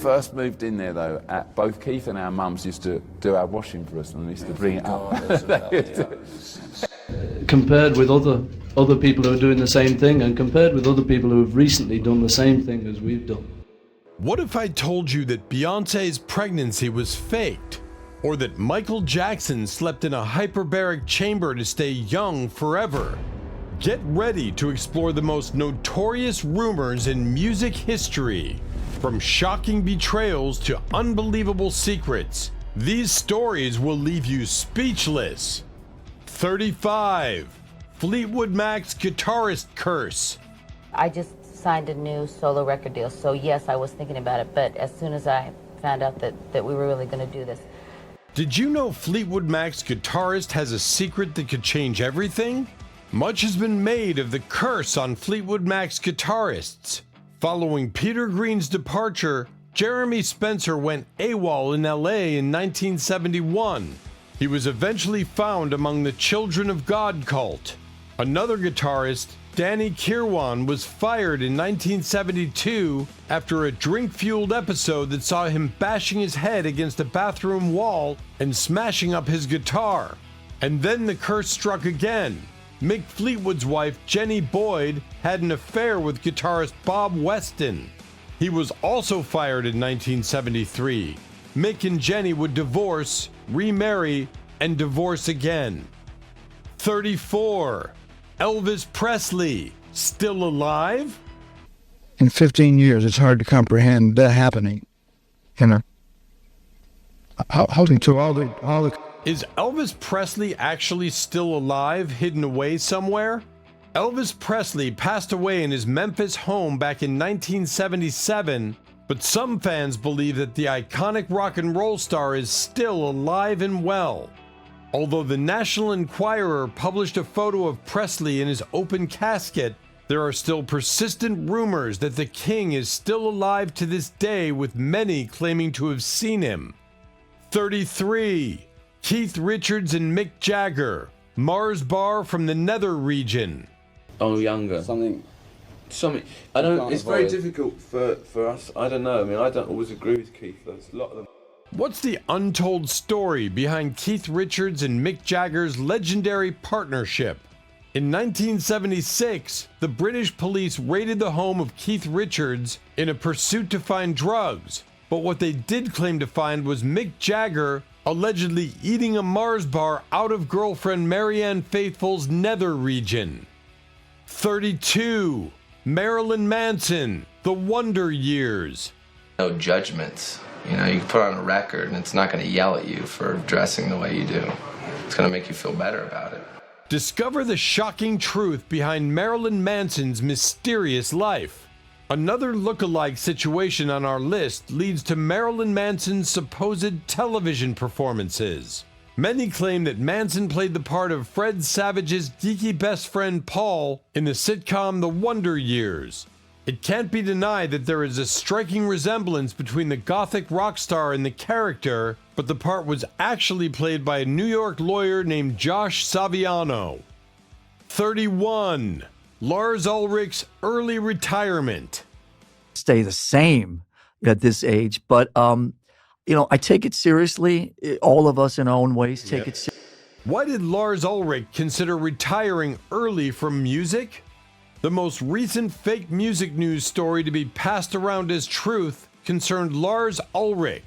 First moved in there though, both Keith and our mums used to do our washing for us and used to bring it up. Compared with other people who are doing the same thing, and compared with other people who have recently done the same thing as we've done. What if I told you that Beyonce's pregnancy was faked? Or that Michael Jackson slept in a hyperbaric chamber to stay young forever? Get ready to explore the most notorious rumors in music history. From shocking betrayals to unbelievable secrets, these stories will leave you speechless. 35. Fleetwood Mac's guitarist curse. I just signed a new solo record deal, so yes, I was thinking about it, but as soon as I found out that we were really going to do this. Did you know Fleetwood Mac's guitarist has a secret that could change everything? Much has been made of the curse on Fleetwood Mac's guitarists. Following Peter Green's departure, Jeremy Spencer went AWOL in LA in 1971. He was eventually found among the Children of God cult. Another guitarist, Danny Kirwan, was fired in 1972 after a drink-fueled episode that saw him bashing his head against a bathroom wall and smashing up his guitar. And then the curse struck again. Mick Fleetwood's wife, Jenny Boyd, had an affair with guitarist Bob Weston. He was also fired in 1973. Mick and Jenny would divorce, remarry, and divorce again. 34. Elvis Presley, still alive? In 15 years, it's hard to comprehend that happening. You know, holding to all the. Is Elvis Presley actually still alive, hidden away somewhere? Elvis Presley passed away in his Memphis home back in 1977, but some fans believe that the iconic rock and roll star is still alive and well. Although the National Enquirer published a photo of Presley in his open casket, there are still persistent rumors that the king is still alive to this day, with many claiming to have seen him. 33. Keith Richards and Mick Jagger, Mars Bar from the Nether region. Oh, younger. Something. I don't. It's very difficult for us. I don't know. I mean, I don't always agree with Keith. There's a lot of them. What's the untold story behind Keith Richards and Mick Jagger's legendary partnership? In 1976, the British police raided the home of Keith Richards in a pursuit to find drugs, but what they did claim to find was Mick Jagger allegedly eating a Mars bar out of girlfriend Marianne Faithfull's nether region. 32. Marilyn Manson, The Wonder Years. No judgments. You know, you can put on a record and it's not going to yell at you for dressing the way you do. It's going to make you feel better about it. Discover the shocking truth behind Marilyn Manson's mysterious life. Another look-alike situation on our list leads to Marilyn Manson's supposed television performances. Many claim that Manson played the part of Fred Savage's geeky best friend Paul in the sitcom The Wonder Years. It can't be denied that there is a striking resemblance between the gothic rock star and the character, but the part was actually played by a New York lawyer named Josh Saviano. 31. Lars Ulrich's early retirement. Stay the same at this age, but I take it seriously. All of us in our own ways take it seriously. Why did Lars Ulrich consider retiring early from music? The most recent fake music news story to be passed around as truth concerned Lars Ulrich,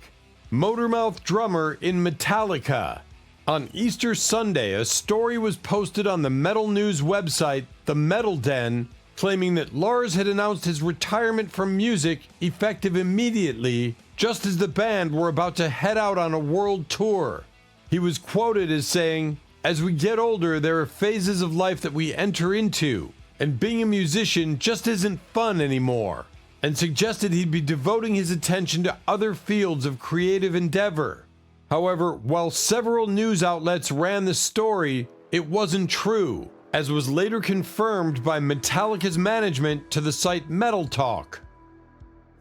Motormouth drummer in Metallica. On Easter Sunday, a story was posted on the metal news website, The Metal Den, claiming that Lars had announced his retirement from music effective immediately, just as the band were about to head out on a world tour. He was quoted as saying, "As we get older, there are phases of life that we enter into, and being a musician just isn't fun anymore," and suggested he'd be devoting his attention to other fields of creative endeavor. However, while several news outlets ran the story, it wasn't true, as was later confirmed by Metallica's management to the site Metal Talk.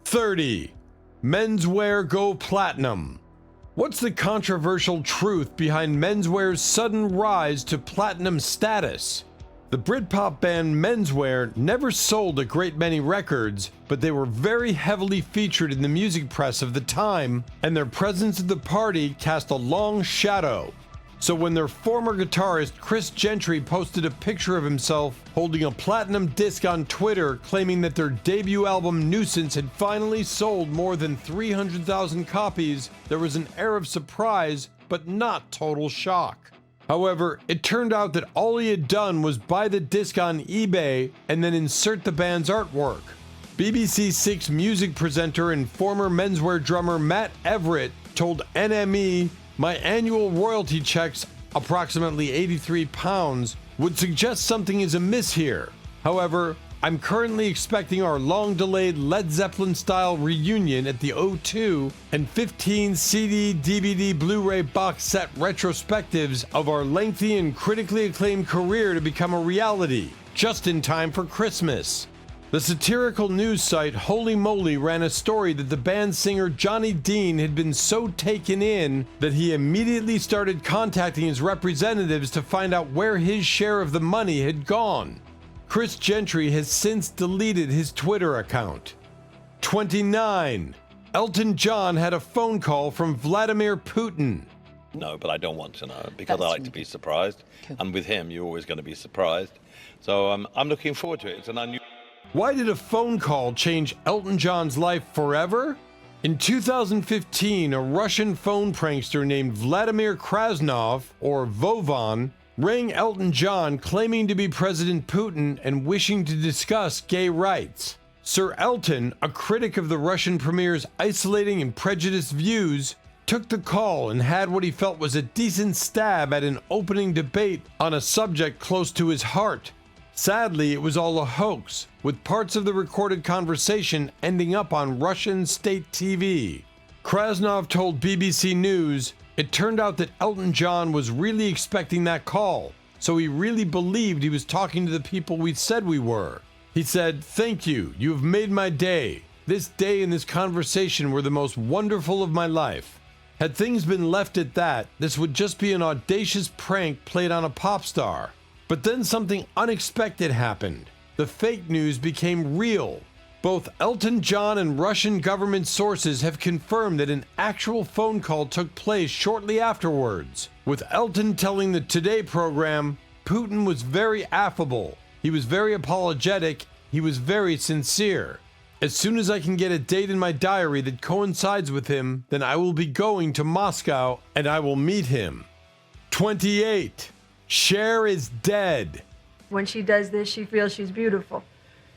30. Menswear go platinum. What's the controversial truth behind menswear's sudden rise to platinum status? The Britpop band Menswear never sold a great many records, but they were very heavily featured in the music press of the time, and their presence at the party cast a long shadow. So when their former guitarist Chris Gentry posted a picture of himself holding a platinum disc on Twitter claiming that their debut album Nuisance had finally sold more than 300,000 copies, there was an air of surprise, but not total shock. However, it turned out that all he had done was buy the disc on eBay and then insert the band's artwork. BBC Six music presenter and former Menswear drummer Matt Everett told NME, "My annual royalty checks, approximately £83, would suggest something is amiss here. However, I'm currently expecting our long-delayed Led Zeppelin-style reunion at the O2 and 15 CD, DVD, Blu-ray box set retrospectives of our lengthy and critically acclaimed career to become a reality, just in time for Christmas." The satirical news site Holy Moly ran a story that the band singer Johnny Dean had been so taken in that he immediately started contacting his representatives to find out where his share of the money had gone. Chris Gentry has since deleted his Twitter account. 29. Elton John had a phone call from Vladimir Putin. No, but I don't want to know because I like to be surprised. And with him, you're always going to be surprised. So I'm looking forward to it. It's an unusual. Why did a phone call change Elton John's life forever? In 2015, a Russian phone prankster named Vladimir Krasnov, or Vovan, rang Elton John claiming to be President Putin and wishing to discuss gay rights. Sir Elton, a critic of the Russian premier's isolating and prejudiced views, took the call and had what he felt was a decent stab at an opening debate on a subject close to his heart. Sadly, it was all a hoax, with parts of the recorded conversation ending up on Russian state TV. Krasnov told BBC News, "It turned out that Elton John was really expecting that call, so he really believed he was talking to the people we said we were. He said, 'Thank you, you have made my day. This day and this conversation were the most wonderful of my life.' Had things been left at that, this would just be an audacious prank played on a pop star. But then something unexpected happened. The fake news became real. Both Elton John and Russian government sources have confirmed that an actual phone call took place shortly afterwards, with Elton telling the Today program, 'Putin was very affable. He was very apologetic. He was very sincere. As soon as I can get a date in my diary that coincides with him, then I will be going to Moscow and I will meet him.' 28. Cher is dead. When she does this, she feels she's beautiful.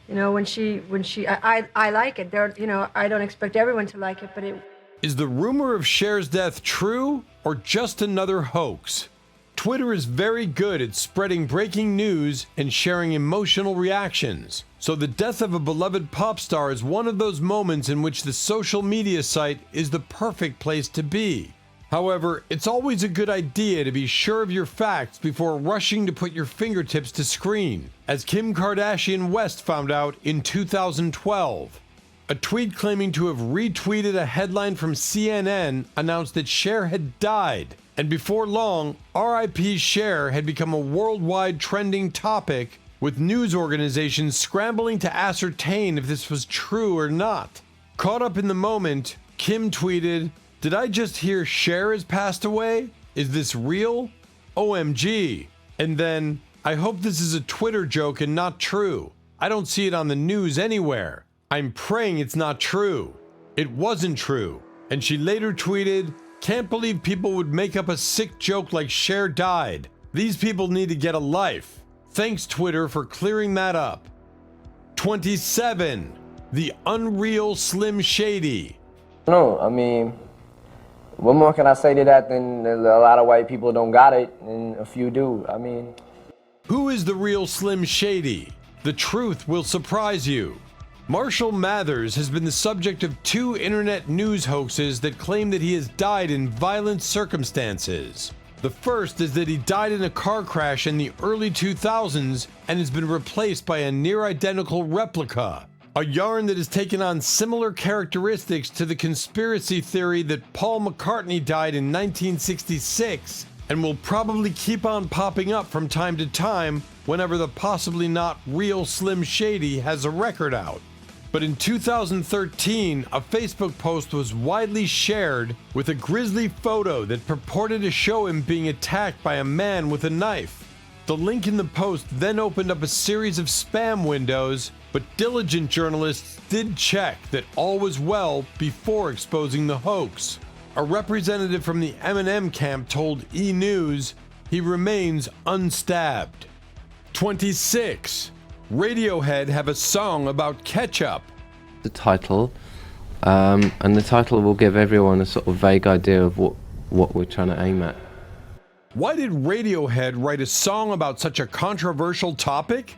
You know, I like it. I don't expect everyone to like it, but it. Is the rumor of Cher's death true or just another hoax? Twitter is very good at spreading breaking news and sharing emotional reactions. So the death of a beloved pop star is one of those moments in which the social media site is the perfect place to be. However, it's always a good idea to be sure of your facts before rushing to put your fingertips to screen, as Kim Kardashian West found out in 2012. A tweet claiming to have retweeted a headline from CNN announced that Cher had died, and before long, RIP Cher had become a worldwide trending topic, with news organizations scrambling to ascertain if this was true or not. Caught up in the moment, Kim tweeted, "Did I just hear Cher has passed away? Is this real? OMG. And then, I hope this is a Twitter joke and not true. I don't see it on the news anywhere. I'm praying it's not true." It wasn't true. And she later tweeted, "Can't believe people would make up a sick joke like Cher died. These people need to get a life. Thanks, Twitter, for clearing that up." 27. The Unreal Slim Shady. No, I mean, what more can I say to that than a lot of white people don't got it and a few do? I mean, who is the real Slim Shady? The truth will surprise you. Marshall Mathers has been the subject of 2 internet news hoaxes that claim that he has died in violent circumstances. The first is that he died in a car crash in the early 2000s and has been replaced by a near-identical replica. A yarn that has taken on similar characteristics to the conspiracy theory that Paul McCartney died in 1966 and will probably keep on popping up from time to time whenever the possibly not real Slim Shady has a record out. But in 2013, a Facebook post was widely shared with a grisly photo that purported to show him being attacked by a man with a knife. The link in the post then opened up a series of spam windows, but diligent journalists did check that all was well before exposing the hoax. A representative from the Eminem camp told E! News he remains unstabbed. 26. Radiohead have a song about ketchup. The title, and the title will give everyone a sort of vague idea of what we're trying to aim at. Why did Radiohead write a song about such a controversial topic?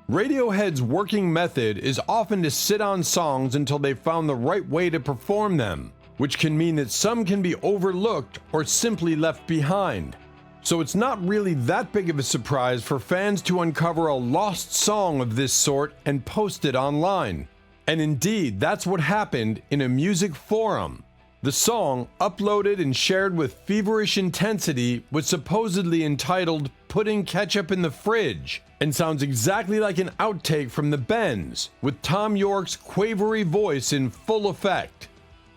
Radiohead's working method is often to sit on songs until they found the right way to perform them, which can mean that some can be overlooked or simply left behind. So it's not really that big of a surprise for fans to uncover a lost song of this sort and post it online. And indeed, that's what happened in a music forum. The song, uploaded and shared with feverish intensity, was supposedly entitled "Putting Ketchup in the Fridge" and sounds exactly like an outtake from The Bends, with Tom York's quavery voice in full effect.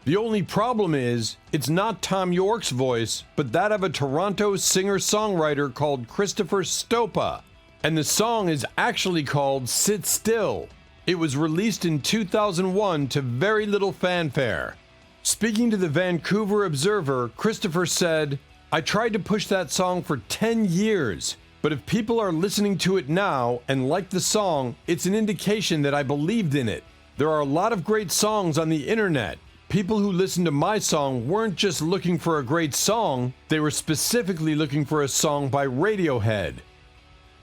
The only problem is, it's not Tom York's voice, but that of a Toronto singer-songwriter called Christopher Stopa, and the song is actually called "Sit Still." It was released in 2001 to very little fanfare. Speaking to the Vancouver Observer, Christopher said, "I tried to push that song for 10 years, but if people are listening to it now and like the song, it's an indication that I believed in it. There are a lot of great songs on the internet. People who listened to my song weren't just looking for a great song, they were specifically looking for a song by Radiohead."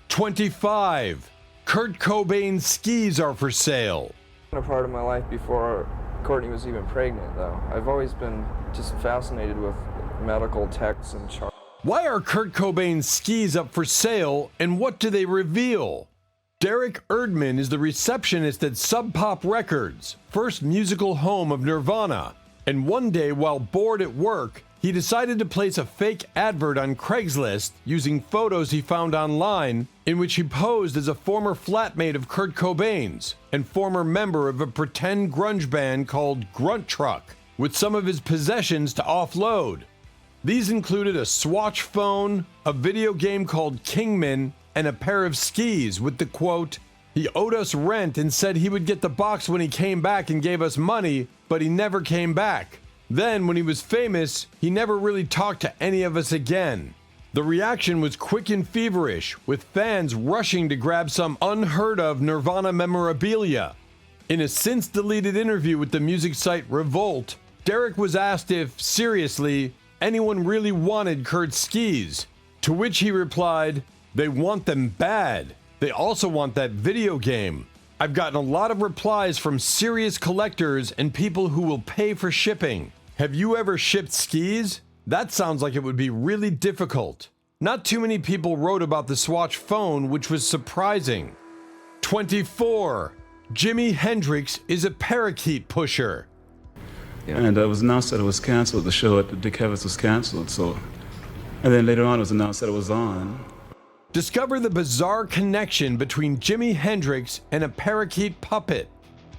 25. Kurt Cobain's skis are for sale. A part of my life before Courtney was even pregnant, though. I've always been just fascinated with medical texts and charts. Why are Kurt Cobain's skis up for sale, and what do they reveal? Derek Erdman is the receptionist at Sub Pop Records, first musical home of Nirvana, and one day while bored at work, he decided to place a fake advert on Craigslist using photos he found online in which he posed as a former flatmate of Kurt Cobain's and former member of a pretend grunge band called Grunt Truck, with some of his possessions to offload. These included a Swatch phone, a video game called Kingman, and a pair of skis with the quote, "He owed us rent and said he would get the box when he came back and gave us money, but he never came back. Then, when he was famous, he never really talked to any of us again." The reaction was quick and feverish, with fans rushing to grab some unheard of Nirvana memorabilia. In a since-deleted interview with the music site Revolt, Derek was asked if, seriously, anyone really wanted Kurt's skis, to which he replied, "They want them bad. They also want that video game. I've gotten a lot of replies from serious collectors and people who will pay for shipping. Have you ever shipped skis? That sounds like it would be really difficult." Not too many people wrote about the Swatch phone, which was surprising. 24. Jimi Hendrix is a parakeet pusher. And it was announced that it was canceled. The show at the Dick Evans was canceled. And then later on it was announced that it was on. Discover the bizarre connection between Jimi Hendrix and a parakeet puppet.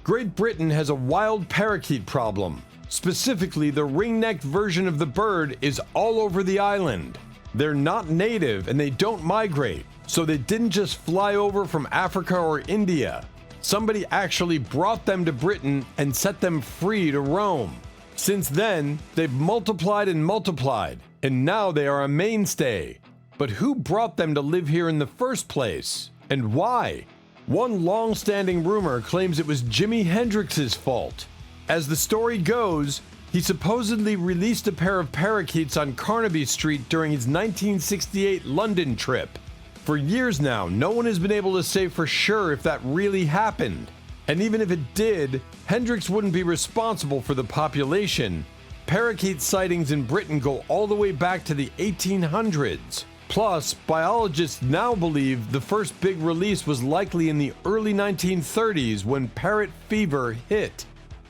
Great Britain has a wild parakeet problem. Specifically, the ring-necked version of the bird is all over the island. They're not native and they don't migrate, so they didn't just fly over from Africa or India. Somebody actually brought them to Britain and set them free to roam. Since then, they've multiplied and multiplied, and now they are a mainstay. But who brought them to live here in the first place, and why? One long-standing rumor claims it was Jimi Hendrix's fault. As the story goes, he supposedly released a pair of parakeets on Carnaby Street during his 1968 London trip. For years now, no one has been able to say for sure if that really happened. And even if it did, Hendrix wouldn't be responsible for the population. Parakeet sightings in Britain go all the way back to the 1800s. Plus, biologists now believe the first big release was likely in the early 1930s when parrot fever hit.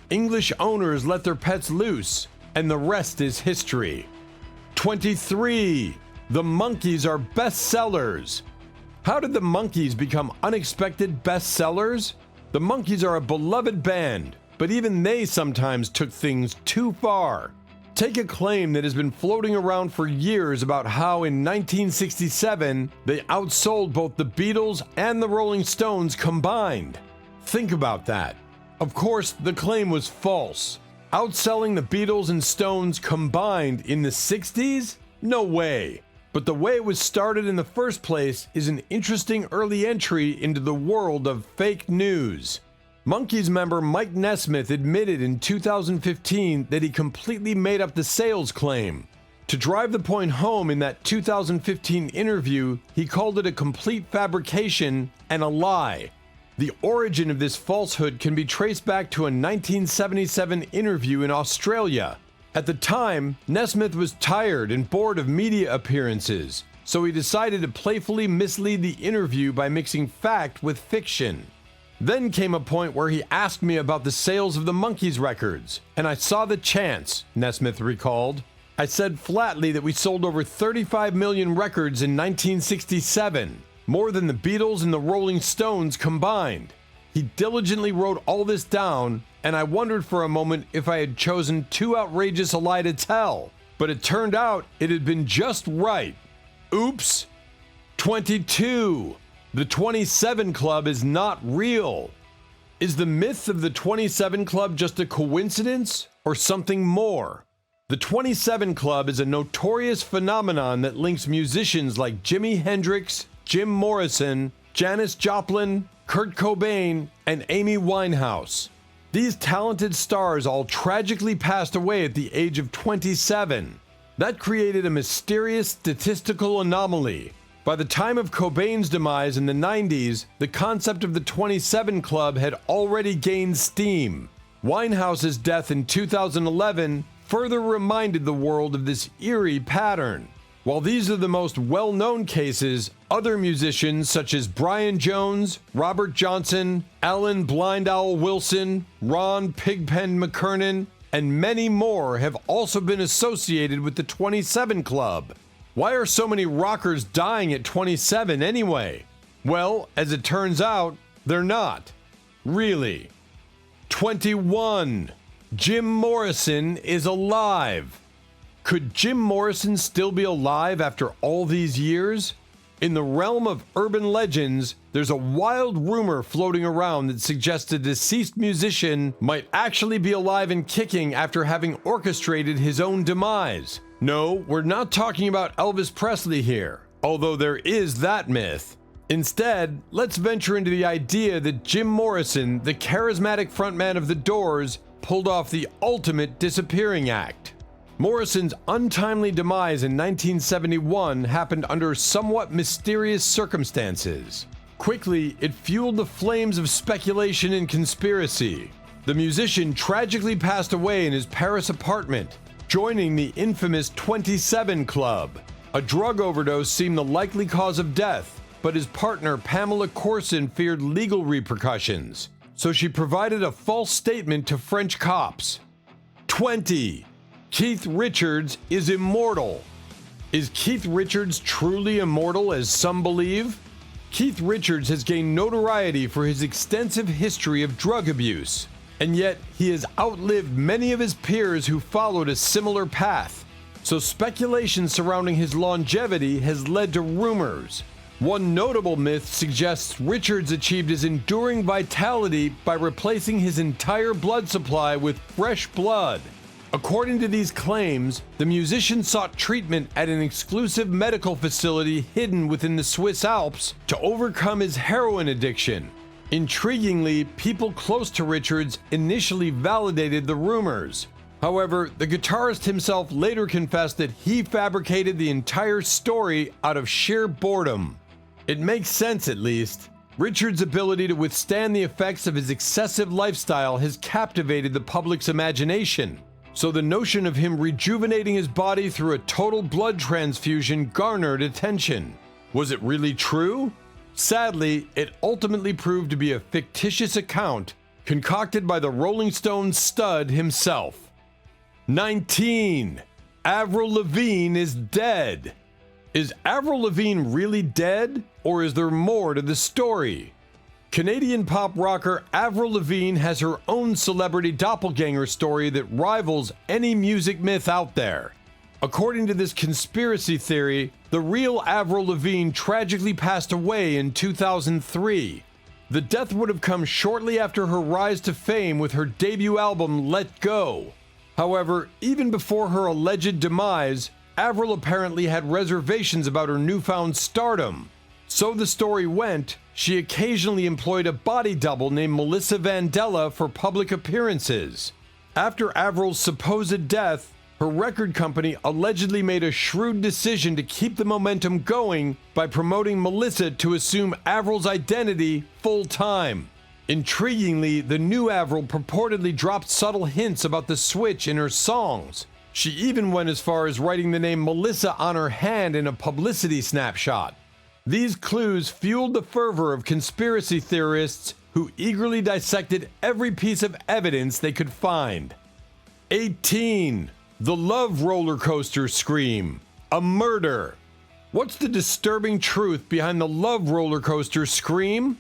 English owners let their pets loose, and the rest is history. 23. The Monkees are bestsellers. How did the Monkees become unexpected bestsellers? The Monkees are a beloved band, but even they sometimes took things too far. Take a claim that has been floating around for years about how in 1967 they outsold both the Beatles and the Rolling Stones combined. Think about that. Of course, the claim was false. Outselling the Beatles and Stones combined in the 60s? No way. But the way it was started in the first place is an interesting early entry into the world of fake news. Monkees member Mike Nesmith admitted in 2015 that he completely made up the sales claim. To drive the point home in that 2015 interview, he called it a complete fabrication and a lie. The origin of this falsehood can be traced back to a 1977 interview in Australia. At the time, Nesmith was tired and bored of media appearances, so he decided to playfully mislead the interview by mixing fact with fiction. Then came a point where he asked me about the sales of the Monkees records, and I saw the chance, Nesmith recalled. I said flatly that we sold over 35 million records in 1967, more than the Beatles and the Rolling Stones combined. He diligently wrote all this down, and I wondered for a moment if I had chosen too outrageous a lie to tell, but it turned out it had been just right. Oops. 22. The 27 Club is not real. Is the myth of the 27 Club just a coincidence or something more? The 27 Club is a notorious phenomenon that links musicians like Jimi Hendrix, Jim Morrison, Janis Joplin, Kurt Cobain, and Amy Winehouse. These talented stars all tragically passed away at the age of 27. That created a mysterious statistical anomaly. By the time of Cobain's demise in the 90s, the concept of the 27 Club had already gained steam. Winehouse's death in 2011 further reminded the world of this eerie pattern. While these are the most well-known cases, other musicians such as Brian Jones, Robert Johnson, Alan Blind Owl Wilson, Ron Pigpen McKernan, and many more have also been associated with the 27 Club. Why are so many rockers dying at 27 anyway? Well, as it turns out, they're not. Really. 21. Jim Morrison is alive. Could Jim Morrison still be alive after all these years? In the realm of urban legends, there's a wild rumor floating around that suggests a deceased musician might actually be alive and kicking after having orchestrated his own demise. No, we're not talking about Elvis Presley here, although there is that myth. Instead, let's venture into the idea that Jim Morrison, the charismatic frontman of The Doors, pulled off the ultimate disappearing act. Morrison's untimely demise in 1971 happened under somewhat mysterious circumstances. Quickly, it fueled the flames of speculation and conspiracy. The musician tragically passed away in his Paris apartment, joining the infamous 27 Club. A drug overdose seemed the likely cause of death, but his partner Pamela Courson feared legal repercussions, so she provided a false statement to French cops. 20. Keith Richards is immortal. Is Keith Richards truly immortal as some believe? Keith Richards has gained notoriety for his extensive history of drug abuse, and yet he has outlived many of his peers who followed a similar path. So speculation surrounding his longevity has led to rumors. One notable myth suggests Richards achieved his enduring vitality by replacing his entire blood supply with fresh blood. According to these claims, the musician sought treatment at an exclusive medical facility hidden within the Swiss Alps to overcome his heroin addiction. Intriguingly, people close to Richards initially validated the rumors. However, the guitarist himself later confessed that he fabricated the entire story out of sheer boredom. It makes sense, at least. Richards' ability to withstand the effects of his excessive lifestyle has captivated the public's imagination. So the notion of him rejuvenating his body through a total blood transfusion garnered attention. Was it really true? Sadly, it ultimately proved to be a fictitious account concocted by the Rolling Stones stud himself. 19. Avril Lavigne is dead. Is Avril Lavigne really dead, or is there more to the story? Canadian pop rocker Avril Lavigne has her own celebrity doppelganger story that rivals any music myth out there. According to this conspiracy theory, the real Avril Lavigne tragically passed away in 2003. The death would have come shortly after her rise to fame with her debut album Let Go. However, even before her alleged demise, Avril apparently had reservations about her newfound stardom. So the story went, she occasionally employed a body double named Melissa Vandella for public appearances. After Avril's supposed death, her record company allegedly made a shrewd decision to keep the momentum going by promoting Melissa to assume Avril's identity full-time. Intriguingly, the new Avril purportedly dropped subtle hints about the switch in her songs. She even went as far as writing the name Melissa on her hand in a publicity snapshot. These clues fueled the fervor of conspiracy theorists who eagerly dissected every piece of evidence they could find. 18. The love roller coaster scream. A murder. What's the disturbing truth behind the love roller coaster scream?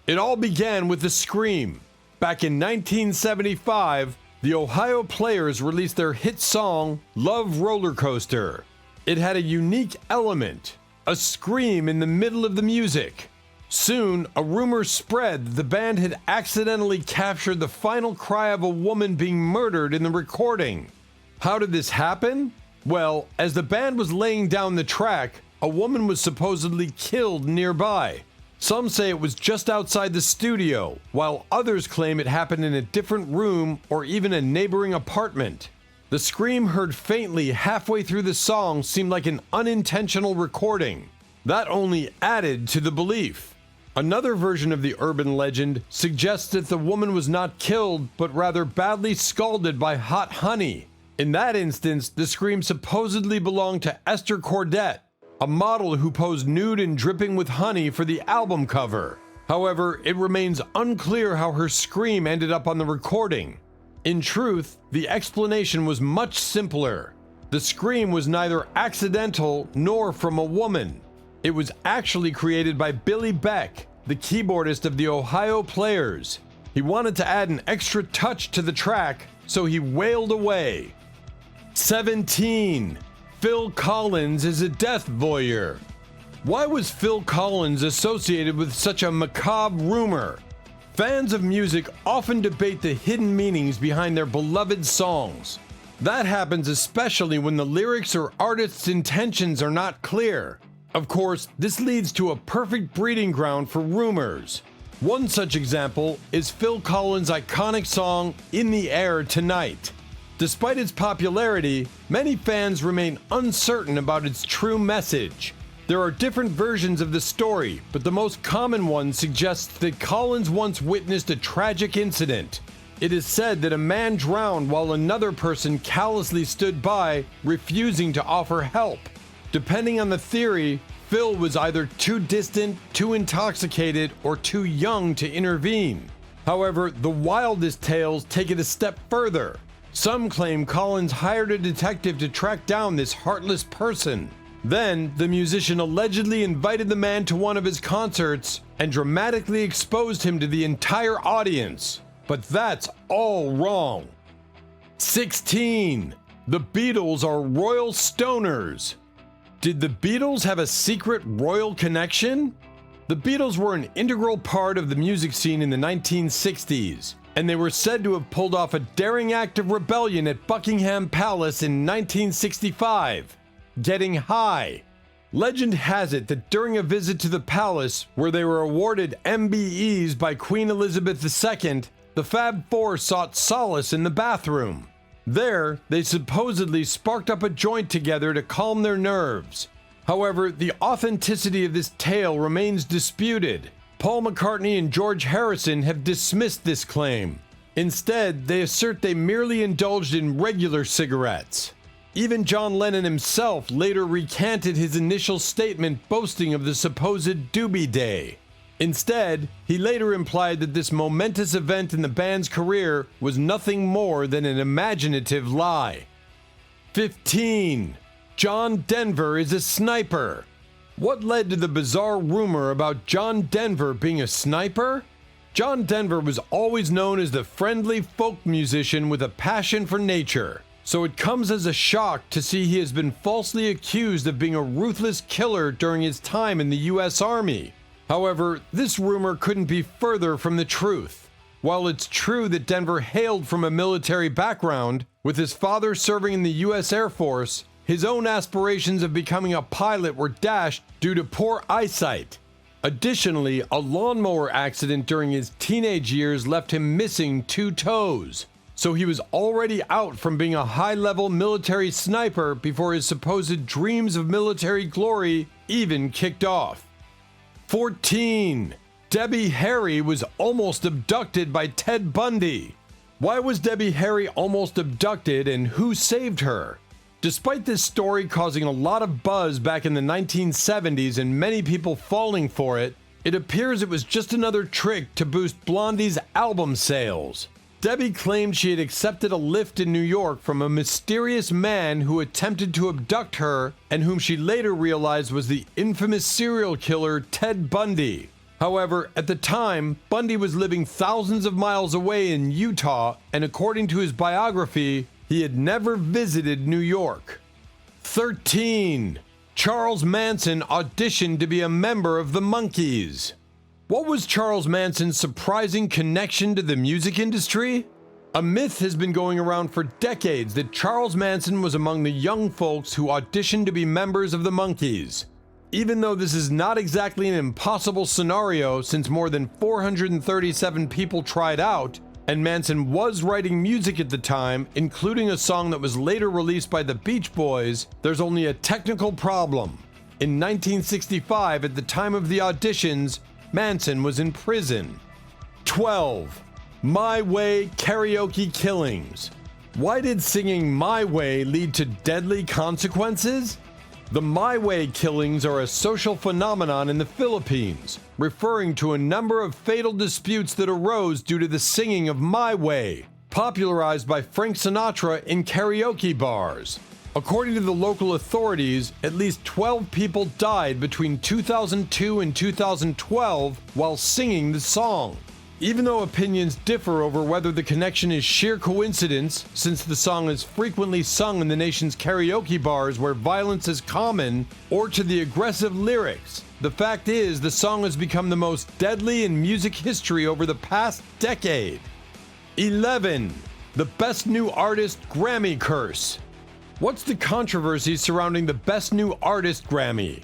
It all began with the scream. Back in 1975, the Ohio Players released their hit song, Love Roller Coaster. It had a unique element, a scream in the middle of the music. Soon, a rumor spread that the band had accidentally captured the final cry of a woman being murdered in the recording. How did this happen? Well, as the band was laying down the track, a woman was supposedly killed nearby. Some say it was just outside the studio, while others claim it happened in a different room or even a neighboring apartment. The scream heard faintly halfway through the song seemed like an unintentional recording. That only added to the belief. Another version of the urban legend suggests that the woman was not killed, but rather badly scalded by hot honey. In that instance, the scream supposedly belonged to Esther Cordette, a model who posed nude and dripping with honey for the album cover. However, it remains unclear how her scream ended up on the recording. In truth, the explanation was much simpler. The scream was neither accidental nor from a woman. It was actually created by Billy Beck, the keyboardist of the Ohio Players. He wanted to add an extra touch to the track, so he wailed away. 17. Phil Collins is a death voyeur. Why was Phil Collins associated with such a macabre rumor? Fans of music often debate the hidden meanings behind their beloved songs. That happens especially when the lyrics or artist's intentions are not clear. Of course, this leads to a perfect breeding ground for rumors. One such example is Phil Collins' iconic song, In the Air Tonight. Despite its popularity, many fans remain uncertain about its true message. There are different versions of the story, but the most common one suggests that Collins once witnessed a tragic incident. It is said that a man drowned while another person callously stood by, refusing to offer help. Depending on the theory, Phil was either too distant, too intoxicated, or too young to intervene. However, the wildest tales take it a step further. Some claim Collins hired a detective to track down this heartless person. Then, the musician allegedly invited the man to one of his concerts and dramatically exposed him to the entire audience. But that's all wrong. 16. The Beatles are royal stoners. Did the Beatles have a secret royal connection? The Beatles were an integral part of the music scene in the 1960s. And they were said to have pulled off a daring act of rebellion at Buckingham Palace in 1965, getting high. Legend has it that during a visit to the palace, where they were awarded MBEs by Queen Elizabeth II, the Fab Four sought solace in the bathroom. There, they supposedly sparked up a joint together to calm their nerves. However, the authenticity of this tale remains disputed. Paul McCartney and George Harrison have dismissed this claim. Instead, they assert they merely indulged in regular cigarettes. Even John Lennon himself later recanted his initial statement boasting of the supposed Doobie Day. Instead, he later implied that this momentous event in the band's career was nothing more than an imaginative lie. 15. John Denver is a sniper. What led to the bizarre rumor about John Denver being a sniper? John Denver was always known as the friendly folk musician with a passion for nature, so it comes as a shock to see he has been falsely accused of being a ruthless killer during his time in the U.S. Army. However, this rumor couldn't be further from the truth. While it's true that Denver hailed from a military background, with his father serving in the U.S. Air Force, his own aspirations of becoming a pilot were dashed due to poor eyesight. Additionally, a lawnmower accident during his teenage years left him missing 2 toes, so he was already out from being a high-level military sniper before his supposed dreams of military glory even kicked off. 14. Debbie Harry was almost abducted by Ted Bundy. Why was Debbie Harry almost abducted, and who saved her? Despite this story causing a lot of buzz back in the 1970s and many people falling for it, it appears it was just another trick to boost Blondie's album sales. Debbie claimed she had accepted a lift in New York from a mysterious man who attempted to abduct her and whom she later realized was the infamous serial killer Ted Bundy. However, at the time, Bundy was living thousands of miles away in Utah, and according to his biography, he had never visited New York. 13. Charles Manson auditioned to be a member of the Monkees. What was Charles Manson's surprising connection to the music industry? A myth has been going around for decades that Charles Manson was among the young folks who auditioned to be members of the Monkees. Even though this is not exactly an impossible scenario since more than 437 people tried out, and Manson was writing music at the time, including a song that was later released by the Beach Boys, there's only a technical problem. In 1965, at the time of the auditions, Manson was in prison. 12. My Way karaoke killings. Why did singing My Way lead to deadly consequences? The My Way killings are a social phenomenon in the Philippines, referring to a number of fatal disputes that arose due to the singing of My Way, popularized by Frank Sinatra in karaoke bars. According to the local authorities, at least 12 people died between 2002 and 2012 while singing the song. Even though opinions differ over whether the connection is sheer coincidence, since the song is frequently sung in the nation's karaoke bars where violence is common, or to the aggressive lyrics, the fact is the song has become the most deadly in music history over the past decade. 11. The Best New Artist Grammy Curse. What's the controversy surrounding the Best New Artist Grammy?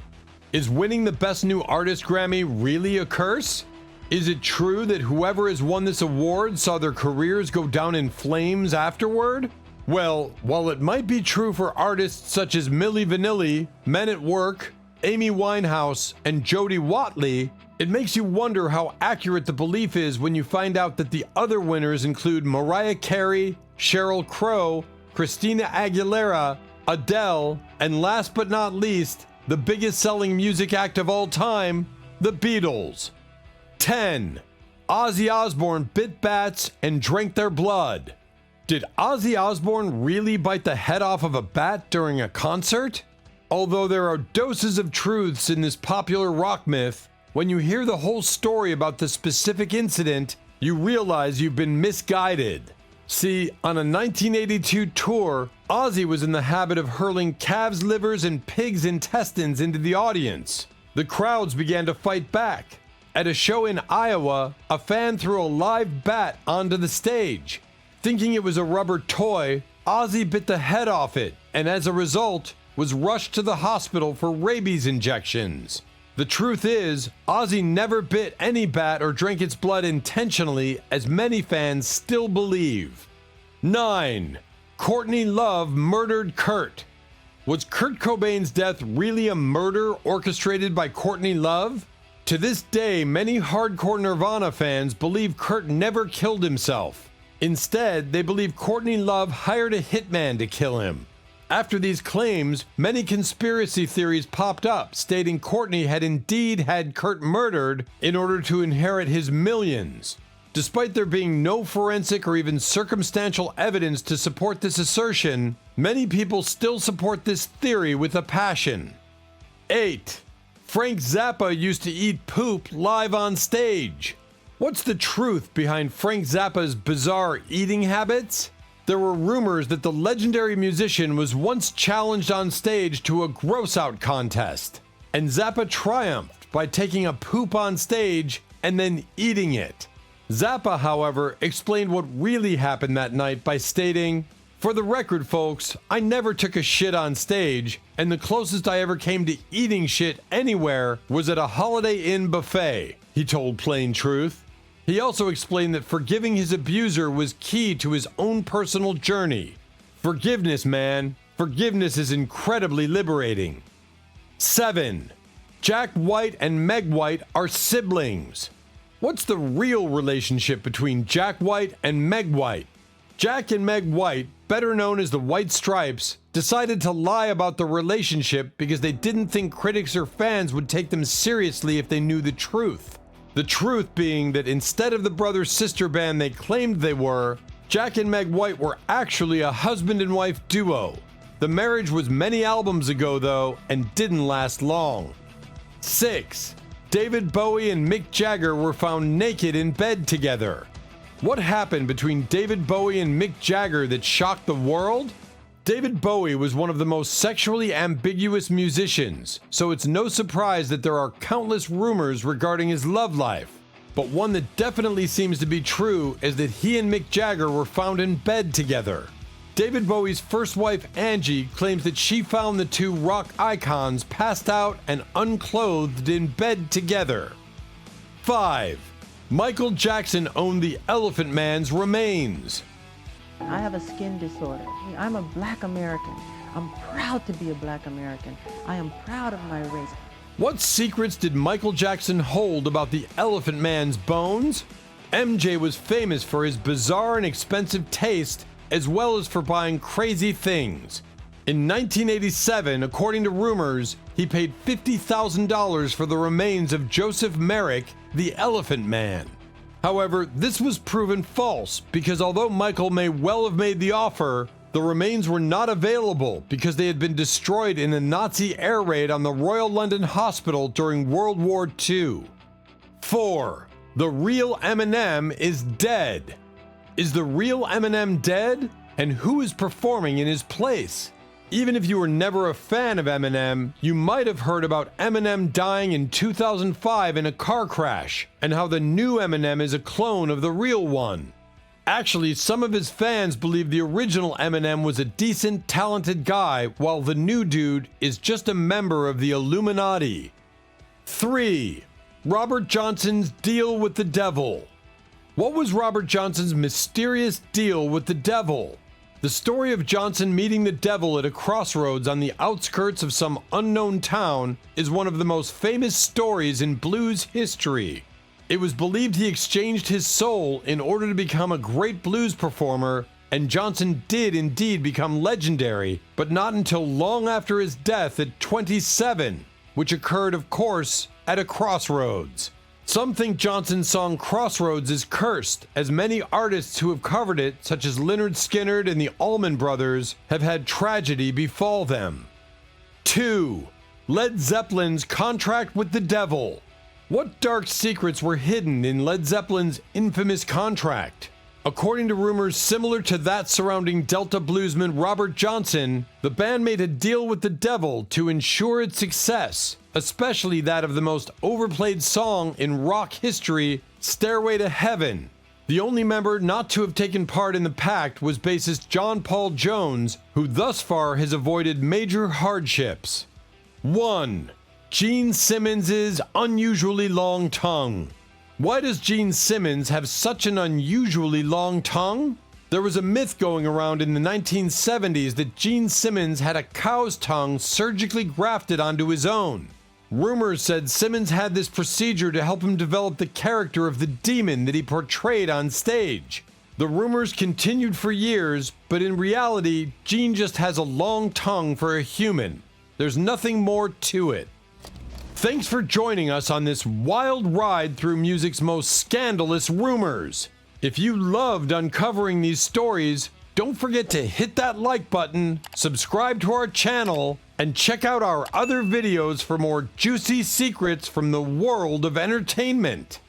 Is winning the Best New Artist Grammy really a curse? Is it true that whoever has won this award saw their careers go down in flames afterward? Well, while it might be true for artists such as Milli Vanilli, Men at Work, Amy Winehouse, and Jodie Watley, it makes you wonder how accurate the belief is when you find out that the other winners include Mariah Carey, Sheryl Crow, Christina Aguilera, Adele, and last but not least, the biggest selling music act of all time, the Beatles. 10. Ozzy Osbourne bit bats and drank their blood. Did Ozzy Osbourne really bite the head off of a bat during a concert? Although there are doses of truths in this popular rock myth, when you hear the whole story about the specific incident, you realize you've been misguided. See, on a 1982 tour, Ozzy was in the habit of hurling calves' livers and pigs' intestines into the audience. The crowds began to fight back. At a show in Iowa, a fan threw a live bat onto the stage. Thinking it was a rubber toy, Ozzy bit the head off it, and as a result, was rushed to the hospital for rabies injections. The truth is, Ozzy never bit any bat or drank its blood intentionally, as many fans still believe. 9. Courtney Love murdered Kurt. Was Kurt Cobain's death really a murder orchestrated by Courtney Love? To this day, many hardcore Nirvana fans believe Kurt never killed himself. Instead, they believe Courtney Love hired a hitman to kill him. After these claims, many conspiracy theories popped up, stating Courtney had indeed had Kurt murdered in order to inherit his millions. Despite there being no forensic or even circumstantial evidence to support this assertion, many people still support this theory with a passion. 8. Frank Zappa used to eat poop live on stage. What's the truth behind Frank Zappa's bizarre eating habits? There were rumors that the legendary musician was once challenged on stage to a gross-out contest, and Zappa triumphed by taking a poop on stage and then eating it. Zappa, however, explained what really happened that night by stating, "For the record, folks, I never took a shit on stage, and the closest I ever came to eating shit anywhere was at a Holiday Inn buffet," he told Plain Truth. He also explained that forgiving his abuser was key to his own personal journey. Forgiveness, man. Forgiveness is incredibly liberating. 7. Jack White and Meg White are siblings. What's the real relationship between Jack White and Meg White? Jack and Meg White, better known as the White Stripes, decided to lie about the relationship because they didn't think critics or fans would take them seriously if they knew the truth. The truth being that instead of the brother-sister band they claimed they were, Jack and Meg White were actually a husband and wife duo. The marriage was many albums ago though, and didn't last long. 6. David Bowie and Mick Jagger were found naked in bed together. What happened between David Bowie and Mick Jagger that shocked the world? David Bowie was one of the most sexually ambiguous musicians, so it's no surprise that there are countless rumors regarding his love life. But one that definitely seems to be true is that he and Mick Jagger were found in bed together. David Bowie's first wife, Angie, claims that she found the two rock icons passed out and unclothed in bed together. 5. Michael Jackson owned the Elephant Man's remains. I have a skin disorder. I'm a black American. I'm proud to be a black American. I am proud of my race. What secrets did Michael Jackson hold about the Elephant Man's bones? MJ was famous for his bizarre and expensive taste, as well as for buying crazy things. In 1987, according to rumors, he paid $50,000 for the remains of Joseph Merrick, the Elephant Man. However, this was proven false because although Michael may well have made the offer, the remains were not available because they had been destroyed in a Nazi air raid on the Royal London Hospital during World War II. 4. The real Eminem is dead. Is the real Eminem dead? And who is performing in his place? Even if you were never a fan of Eminem, you might have heard about Eminem dying in 2005 in a car crash, and how the new Eminem is a clone of the real one. Actually, some of his fans believe the original Eminem was a decent, talented guy, while the new dude is just a member of the Illuminati. 3. Robert Johnson's deal with the devil. What was Robert Johnson's mysterious deal with the devil? The story of Johnson meeting the devil at a crossroads on the outskirts of some unknown town is one of the most famous stories in blues history. It was believed he exchanged his soul in order to become a great blues performer, and Johnson did indeed become legendary, but not until long after his death at 27, which occurred, of course, at a crossroads. Some think Johnson's song Crossroads is cursed, as many artists who have covered it, such as Lynyrd Skynyrd and the Allman Brothers, have had tragedy befall them. 2. Led Zeppelin's contract with the devil. What dark secrets were hidden in Led Zeppelin's infamous contract? According to rumors similar to that surrounding Delta bluesman Robert Johnson, the band made a deal with the devil to ensure its success, especially that of the most overplayed song in rock history, Stairway to Heaven. The only member not to have taken part in the pact was bassist John Paul Jones, who thus far has avoided major hardships. 1. Gene Simmons' unusually long tongue. Why does Gene Simmons have such an unusually long tongue? There was a myth going around in the 1970s that Gene Simmons had a cow's tongue surgically grafted onto his own. Rumors said Simmons had this procedure to help him develop the character of the demon that he portrayed on stage. The rumors continued for years, but in reality, Gene just has a long tongue for a human. There's nothing more to it. Thanks for joining us on this wild ride through music's most scandalous rumors. If you loved uncovering these stories, don't forget to hit that like button, subscribe to our channel, and check out our other videos for more juicy secrets from the world of entertainment.